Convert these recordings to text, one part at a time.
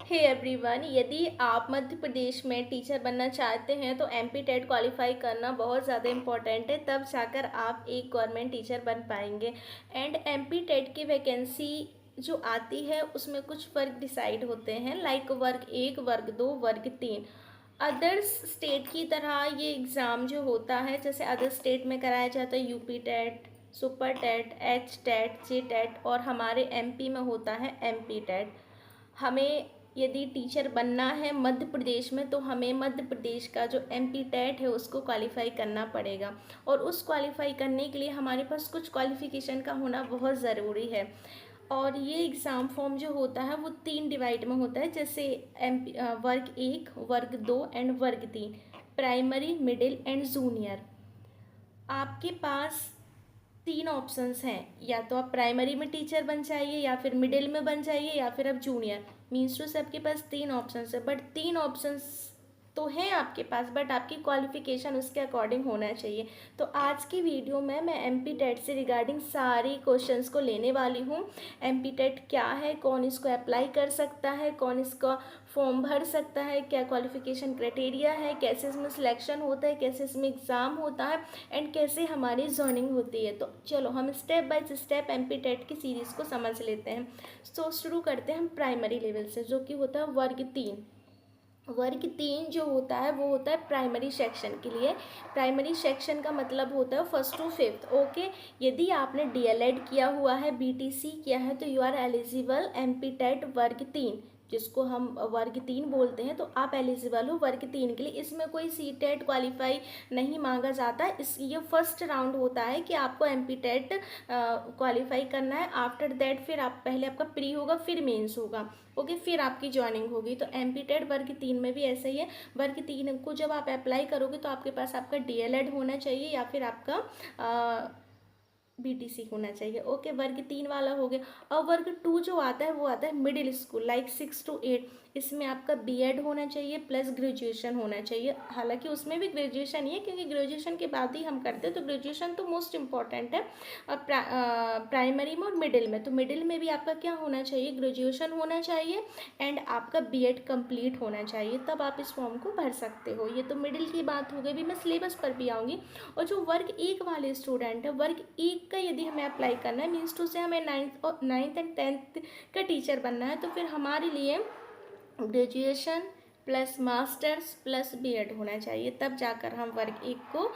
Hey everyone, यदि आप मध्य प्रदेश में टीचर बनना चाहते हैं तो एमपी टेट क्वालिफाई करना बहुत ज़्यादा इम्पॉर्टेंट है, तब जाकर आप एक गवर्नमेंट टीचर बन पाएंगे। एंड एमपी टेट की वैकेंसी जो आती है उसमें कुछ वर्ग डिसाइड होते हैं, लाइक वर्ग 1, वर्ग 2, वर्ग 3। अदर्स स्टेट की तरह ये एग्ज़ाम जो होता है, जैसे अदर स्टेट में कराया जाता है UP TET, super TET, H TET, J TET, और हमारे एमपी में होता है एमपी टेट। हमें यदि टीचर बनना है मध्य प्रदेश में तो हमें मध्य प्रदेश का जो एमपी टेट है उसको क्वालिफाई करना पड़ेगा, और उस क्वालिफाई करने के लिए हमारे पास कुछ क्वालिफिकेशन का होना बहुत ज़रूरी है। और ये एग्ज़ाम फॉर्म जो होता है वो 3 डिवाइड में होता है, जैसे एम वर्ग 1, वर्ग 2 एंड वर्ग 3, प्राइमरी, मिडिल एंड जूनियर। आपके पास 3 ऑप्शंस हैं, या तो आप प्राइमरी में टीचर बन जाइए, या फिर मिडिल में बन जाइए, या फिर आप जूनियर। मीन्स टू से आपके पास 3 ऑप्शंस है, बट 3 ऑप्शंस तो हैं आपके पास, बट आपकी क्वालिफिकेशन उसके अकॉर्डिंग होना चाहिए। तो आज की वीडियो में मैं एमपी टेट से रिगार्डिंग सारी क्वेश्चंस को लेने वाली हूँ। एमपी टेट क्या है, कौन इसको अप्लाई कर सकता है, कौन इसका फॉर्म भर सकता है, क्या क्वालिफिकेशन क्राइटेरिया है, कैसे इसमें सिलेक्शन होता है, कैसे इसमें एग्ज़ाम होता है, एंड कैसे हमारी जॉइनिंग होती है। तो चलो हम step by step MP TET की सीरीज़ को समझ लेते हैं। तो शुरू करते हैं हम प्राइमरी लेवल से, जो कि होता है वर्ग 3। वर्ग 3 जो होता है वो होता है प्राइमरी सेक्शन के लिए। प्राइमरी सेक्शन का मतलब होता है फर्स्ट टू फिफ्थ। ओके, यदि आपने डीएलएड किया हुआ है, बीटीसी किया है, तो you are eligible MP TET वर्ग 3, जिसको हम वर्ग 3 बोलते हैं, तो आप एलिजिबल हो वर्ग 3 के लिए। इसमें कोई सी टेट क्वालिफाई नहीं मांगा जाता। इस ये फर्स्ट राउंड होता है कि आपको एमपी टेट क्वालिफाई करना है। आफ्टर दैट फिर आप पहले आपका प्री होगा, फिर मेंस होगा, ओके, फिर आपकी ज्वाइनिंग होगी। तो एमपी टेट वर्ग 3 में भी ऐसा ही है। वर्ग 3 को जब आप अप्लाई करोगे तो आपके पास आपका डीएलएड होना चाहिए, या फिर आपका बीटीसी होना चाहिए। ओके, वर्ग 3 वाला हो गया। और वर्ग 2 जो आता है वो आता है मिडिल स्कूल, लाइक 6 to 8। इसमें आपका बीएड होना चाहिए प्लस ग्रेजुएशन होना चाहिए। हालांकि उसमें भी ग्रेजुएशन ही है, क्योंकि ग्रेजुएशन के बाद ही हम करते हैं, तो ग्रेजुएशन तो मोस्ट इम्पॉर्टेंट है। और प्राइमरी में और मिडिल में, तो मिडिल में भी आपका क्या होना चाहिए, ग्रेजुएशन होना चाहिए, एंड आपका बीएड कंप्लीट होना चाहिए, तब आप इस फॉर्म को भर सकते हो। ये तो मिडिल की बात हो गई। भी मैं सिलेबस पर भी आऊँगी। और जो वर्ग 1 वाले स्टूडेंट है, वर्ग 1 का यदि हमें अप्लाई करना है, मीन्स टू से हमें नाइन्थ एंड 10th का टीचर बनना है, तो फिर हमारे लिए graduation plus masters plus BEd होना चाहिए, तब जाकर हम वर्ग 1 को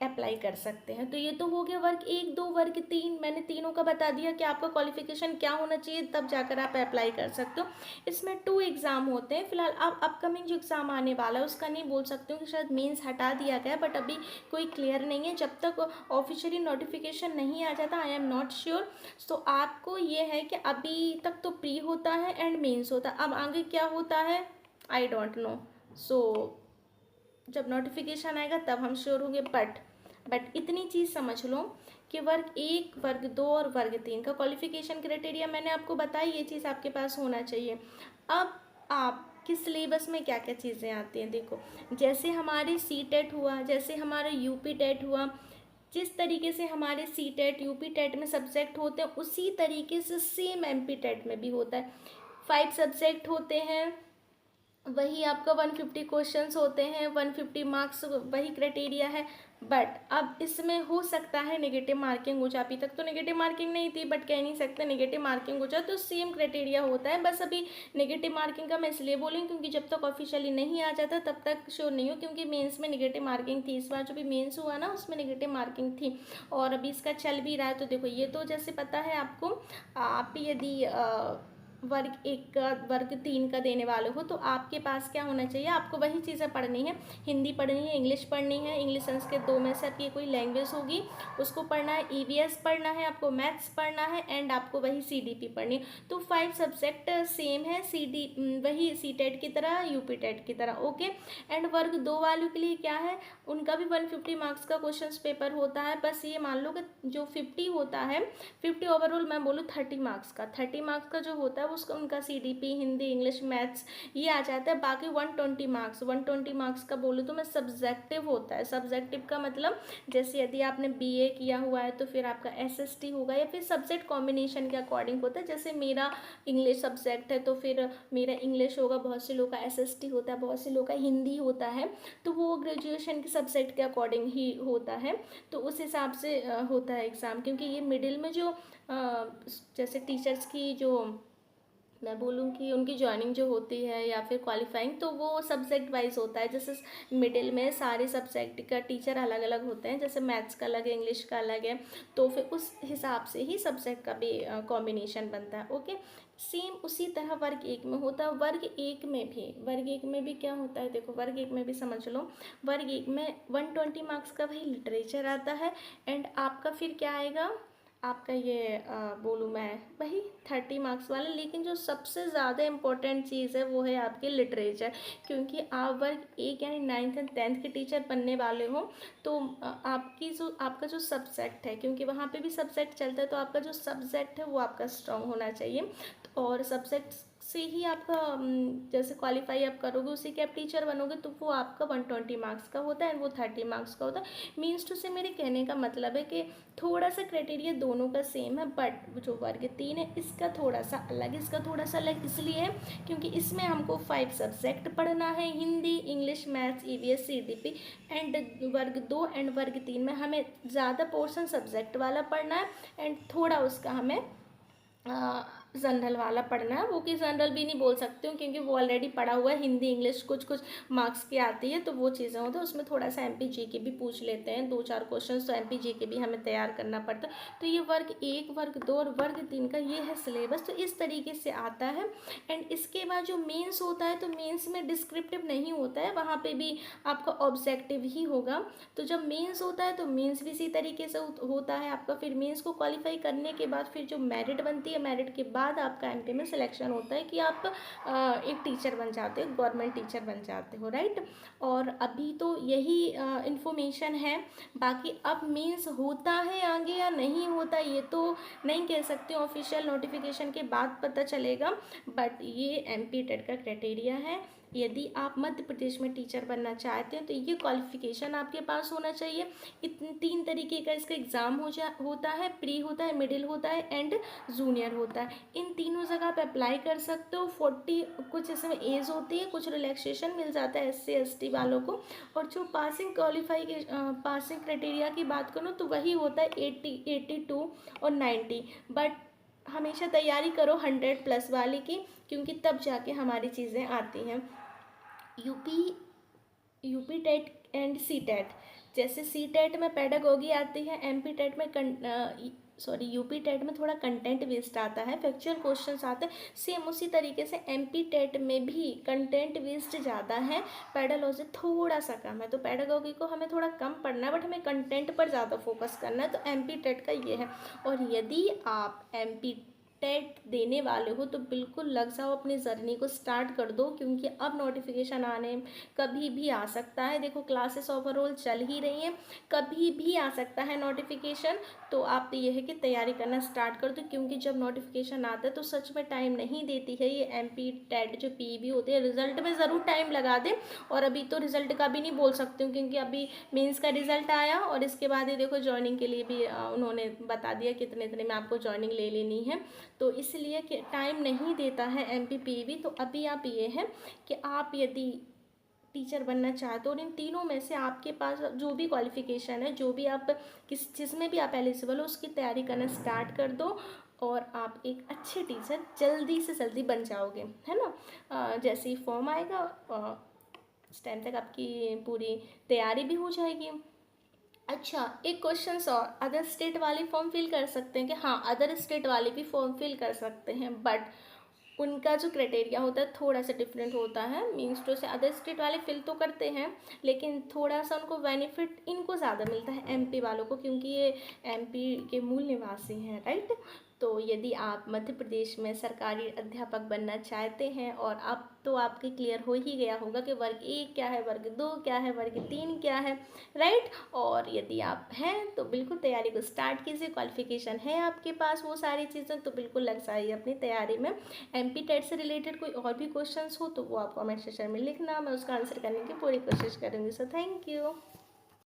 अप्लाई कर सकते हैं। तो ये तो हो गया वर्ग 1, 2, वर्ग 3। मैंने तीनों का बता दिया कि आपका क्वालिफिकेशन क्या होना चाहिए, तब जाकर आप अप्लाई कर सकते हो। इसमें 2 एग्ज़ाम होते हैं फिलहाल। अब अपकमिंग जो एग्ज़ाम आने वाला है उसका नहीं बोल सकती हूँ कि शायद मेंस हटा दिया गया, बट अभी कोई क्लियर नहीं है। जब तक ऑफिशियली नोटिफिकेशन नहीं आ जाता, आई एम नॉट श्योर। तो आपको ये है कि अभी तक तो प्री होता है एंड मेंस होता है, अब आगे क्या होता है आई डोंट नो। सो जब नोटिफिकेशन आएगा तब हम श्योर होंगे। बट इतनी चीज़ समझ लो कि वर्ग 1, वर्ग 2 और वर्ग 3 का क्वालिफिकेशन क्राइटेरिया मैंने आपको बताई, ये चीज़ आपके पास होना चाहिए। अब आपके सिलेबस में क्या क्या चीज़ें आती हैं, देखो, जैसे हमारे सी टेट हुआ, जैसे हमारा यूपी टेट हुआ, जिस तरीके से हमारे सी टेट यूपी टेट में सब्जेक्ट होते हैं, उसी तरीके से सेम एमपी टेट में भी होता है। 5 सब्जेक्ट होते हैं, वही आपका 150 क्वेश्चंस होते हैं, 150 मार्क्स, वही क्राइटेरिया है। बट अब इसमें हो सकता है नेगेटिव मार्किंग हो जाए। अभी तक तो नेगेटिव मार्किंग नहीं थी, बट कह नहीं सकते नेगेटिव मार्किंग हो जाए, तो सेम क्राइटेरिया होता है। बस अभी नेगेटिव मार्किंग का मैं इसलिए बोलूँ क्योंकि जब तक ऑफिशियली नहीं आ जाता तब तक श्योर नहीं हो, क्योंकि मेंस में नेगेटिव मार्किंग थी। इस बार जो भी मेंस हुआ ना उसमें नेगेटिव मार्किंग थी, और अभी इसका चल भी रहा है। तो देखो, ये तो जैसे पता है आपको, आप यदि वर्ग 1 का, वर्ग 3 का देने वाले हो, तो आपके पास क्या होना चाहिए, आपको वही चीज़ें पढ़नी है। हिंदी पढ़नी है, इंग्लिश पढ़नी है, इंग्लिश संस्कृत 2 में से आपकी कोई लैंग्वेज होगी उसको पढ़ना है, ईवीएस पढ़ना है, आपको मैथ्स पढ़ना है, एंड आपको वही सीडीपी पढ़नी है। तो 5 सब्जेक्ट सेम है, वही सी टेट की तरह, यूपी टेट की तरह। ओके, एंड वर्ग 2 वालों के लिए क्या है, उनका भी 150 मार्क्स का क्वेश्चन पेपर होता है। बस ये मान लो कि जो 50 होता है, 50 ओवरऑल मैं बोलूँ 30 मार्क्स का, 30 मार्क्स का जो होता है है उसका उनका CDP हिंदी इंग्लिश मैथ्स ये आ जाता है। बाकी 120 मार्क्स का बोलूँ तो मैं सब्जेक्टिव होता है। सब्जेक्टिव का मतलब जैसे यदि आपने BA किया हुआ है तो फिर आपका SST होगा या फिर सब्जेक्ट कॉम्बिनेशन के अकॉर्डिंग होता है। जैसे मेरा इंग्लिश सब्जेक्ट है तो फिर मेरा इंग्लिश होगा, बहुत से लोग का SST होता है, बहुत से लोग का हिंदी होता है, तो वो ग्रेजुएशन के सब्जेक्ट के अकॉर्डिंग ही होता है। तो उस हिसाब से होता है एग्ज़ाम, क्योंकि ये मिडिल में जो जैसे टीचर्स की जो मैं बोलूँ कि उनकी जॉइनिंग जो होती है या फिर क्वालिफाइंग, तो वो सब्जेक्ट वाइज होता है। जैसे मिडिल में सारे सब्जेक्ट का टीचर अलग अलग होते हैं, जैसे मैथ्स का अलग है, इंग्लिश का अलग है, तो फिर उस हिसाब से ही सब्जेक्ट का भी कॉम्बिनेशन बनता है। ओके, सेम उसी तरह वर्ग एक में होता है। वर्ग एक में भी क्या होता है, देखो वर्ग एक में भी समझ लो। वर्ग एक में 120 मार्क्स का वही लिटरेचर आता है, एंड आपका फिर क्या आएगा, आपका ये बोलूँ मैं वही 30 मार्क्स वाला। लेकिन जो सबसे ज़्यादा इम्पोर्टेंट चीज़ है वो है आपकी लिटरेचर, क्योंकि आप वर्ग एक यानी 9th एंड 10th के टीचर बनने वाले हो, तो आपका जो सब्जेक्ट है, क्योंकि वहाँ पे भी सब्जेक्ट चलता है, तो आपका जो सब्जेक्ट है वो आपका स्ट्रांग होना चाहिए। और सब्जेक्ट से ही आपका जैसे क्वालिफाई आप करोगे उसी के आप टीचर बनोगे, तो वो आपका 120 मार्क्स का होता है, वो 30 मार्क्स का होता है। मीन्स टू से मेरे कहने का मतलब है कि थोड़ा सा क्राइटेरिया दोनों का सेम है, बट जो वर्ग 3 है इसका थोड़ा सा अलग है। इसका थोड़ा सा अलग इसलिए है क्योंकि इसमें हमको 5 सब्जेक्ट पढ़ना है, Hindi English maths EVS CDP। And वर्ग 2 एंड वर्ग 3 में हमें ज़्यादा पोर्शन सब्जेक्ट वाला पढ़ना है, एंड थोड़ा उसका हमें जनरल वाला पढ़ना है। वो कि जनरल भी नहीं बोल सकती हूँ क्योंकि वो ऑलरेडी पढ़ा हुआ है, हिंदी इंग्लिश कुछ कुछ मार्क्स की आती है, तो वो चीज़ें होती है। उसमें थोड़ा सा MPGK भी पूछ लेते हैं, 2-4 क्वेश्चन, तो MPGK भी हमें तैयार करना पड़ता है। तो ये वर्ग 1 वर्ग 2 और वर्ग 3 का ये है सिलेबस, तो इस तरीके से आता है। एंड इसके बाद जो मेन्स होता है, तो मेन्स में डिस्क्रिप्टिव नहीं होता है, वहाँ पर भी आपका ऑब्जेक्टिव ही होगा। तो जब मेन्स होता है तो मेन्स भी इसी तरीके से होता है आपका। फिर मेन्स को क्वालिफाई करने के बाद फिर जो मेरिट बनती है, मेरिट के बाद आपका MP में सिलेक्शन होता है कि आप एक टीचर बन जाते हो, गवर्नमेंट टीचर बन जाते हो, राइट। और अभी तो यही इन्फॉर्मेशन है। बाकी अब मीन्स होता है आगे या नहीं होता ये तो नहीं कह सकते, ऑफिशियल नोटिफिकेशन के बाद पता चलेगा। बट ये MP टेट का क्राइटेरिया है। यदि आप मध्य प्रदेश में टीचर बनना चाहते हैं तो ये क्वालिफिकेशन आपके पास होना चाहिए। 3 तरीके का इसका एग्ज़ाम होता है, प्री होता है, मिडिल होता है, एंड जूनियर होता है। इन तीनों जगह आप अप्लाई कर सकते हो। 40 कुछ इसमें एज होती है, कुछ रिलैक्सेशन मिल जाता है SC ST वालों को। और जो पासिंग क्राइटेरिया की बात करूँ तो वही होता है 80 82 और 90। बट हमेशा तैयारी करो 100+ वाली की, क्योंकि तब जाके हमारी चीज़ें आती हैं। UP TET and C TET, जैसे सी टेट में पेडागोगी आती है, MP टेट में यूपी टेट में थोड़ा कंटेंट बेस्ड आता है, फैक्चुअल क्वेश्चंस आते हैं। सेम उसी तरीके से MP टेट में भी कंटेंट बेस्ड ज़्यादा है, पेडालॉजी थोड़ा सा कम है। तो पेडागोगी को हमें थोड़ा कम पढ़ना है, बट हमें कंटेंट पर ज़्यादा फोकस करना है, तो MP टेट का ये है। और यदि आप MP टेट देने वाले हो तो बिल्कुल लग जाओ, अपनी जर्नी को स्टार्ट कर दो, क्योंकि अब नोटिफिकेशन आने कभी भी आ सकता है। देखो क्लासेस ओवरऑल चल ही रही हैं, कभी भी आ सकता है नोटिफिकेशन। तो आप ये है कि तैयारी करना स्टार्ट कर दो, क्योंकि जब नोटिफिकेशन आता है तो सच में टाइम नहीं देती है ये MP टेट जो PEB होती है। रिजल्ट में ज़रूर टाइम लगा दे, और अभी तो रिजल्ट का भी नहीं बोल सकती हूँ, क्योंकि अभी मेंस का रिजल्ट आया और इसके बाद ये देखो ज्वाइनिंग के लिए भी उन्होंने बता दिया कितने इतने में आपको ज्वाइनिंग ले लेनी है। तो इसलिए कि टाइम नहीं देता है MP PEB। तो अभी आप ये है कि आप यदि टीचर बनना चाहते हो और इन तीनों में से आपके पास जो भी क्वालिफिकेशन है, जो भी आप जिसमें भी आप एलिजिबल हो, उसकी तैयारी करना स्टार्ट कर दो, और आप एक अच्छे टीचर जल्दी से जल्दी बन जाओगे, है ना। जैसे ही फॉर्म आएगा उस टाइम तक आपकी पूरी तैयारी भी हो जाएगी। अच्छा, एक क्वेश्चन और, अदर स्टेट वाले फॉर्म फिल कर सकते हैं कि हाँ, अदर स्टेट वाले भी फॉर्म फिल कर सकते हैं, बट उनका जो क्राइटेरिया होता है थोड़ा सा डिफरेंट होता है। मीन्स टू से अदर स्टेट वाले फिल तो करते हैं, लेकिन थोड़ा सा उनको बेनिफिट इनको ज़्यादा मिलता है MP वालों को, क्योंकि ये MP के मूल निवासी हैं, राइट। तो यदि आप मध्य प्रदेश में सरकारी अध्यापक बनना चाहते हैं और अब तो आपके क्लियर हो ही गया होगा कि वर्ग 1 क्या है, वर्ग 2 क्या है, वर्ग 3 क्या है, राइट। और यदि आप हैं तो बिल्कुल तैयारी को स्टार्ट कीजिए, क्वालिफिकेशन है आपके पास वो सारी चीज़ें तो बिल्कुल लग जाइए अपनी तैयारी में। एमपी टेट से रिलेटेड कोई और भी क्वेश्चंस हो तो वो आप कमेंट सेक्शन में लिखना, मैं उसका आंसर करने की पूरी कोशिश करूँगी। So thank you.